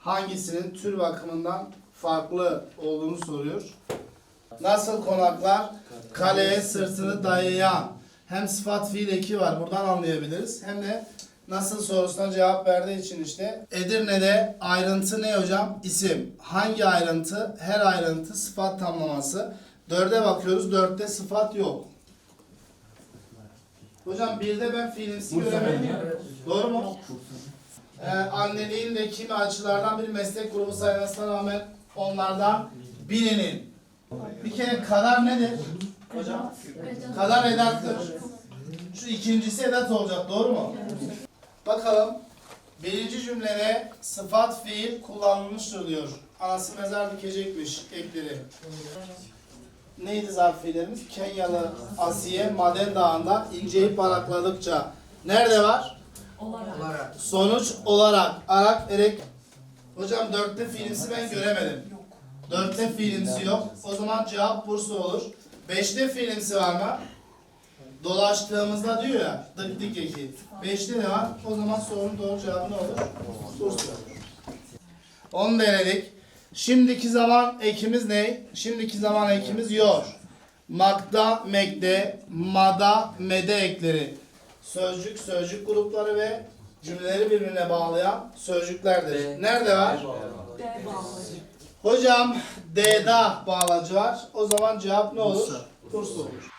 hangisinin tür bakımından farklı olduğunu soruyor. Nasıl konaklar? Kaleye sırtını dayayan. Hem sıfat fiil eki var. Buradan anlayabiliriz. Hem de nasıl sorusuna cevap verdiği için işte. Edirne'de ayrıntı ne hocam? İsim. Hangi ayrıntı? Her ayrıntı sıfat tamlaması. 4'e bakıyoruz. 4'te sıfat yok. Hocam birde ben fiilimsi göremedim. Doğru mu? Anneliğin de kimi açılardan bir meslek grubu sayılmasına rağmen onlardan birinin. Bir kere kadar nedir? Hocam? Kadar edattır. Şu ikincisi edat olacak. Doğru mu? Bakalım. Birinci cümlede sıfat fiil kullanılmıştır diyor. Anası mezar dikecekmiş ekleri. Neydi zarf fiillerimiz? Kenyalı Asiye Maden Dağı'nda inceyi barakladıkça. Nerede var? Olarak. Sonuç olarak. Arak erek. Hocam 4'te fiilimsi ben göremedim. 4'te fiilimsi yok. O zaman cevap Bursa olur. 5'te fiilimsi var mı? Dolaştığımızda diyor ya. Dık dik eki. 5'te ne var? O zaman sorunun doğru cevabı ne olur? Bursa olur. Onu denedik. Şimdiki zaman ekimiz ne? Şimdiki zaman ekimiz yor. Mak'da, mek'de, ma'da, me'de ekleri. Sözcük, sözcük grupları ve cümleleri birbirine bağlayan sözcüklerdir. Nerede var? D bağlacı. Hocam D'da bağlacı var. O zaman cevap ne olur? Bursa olur.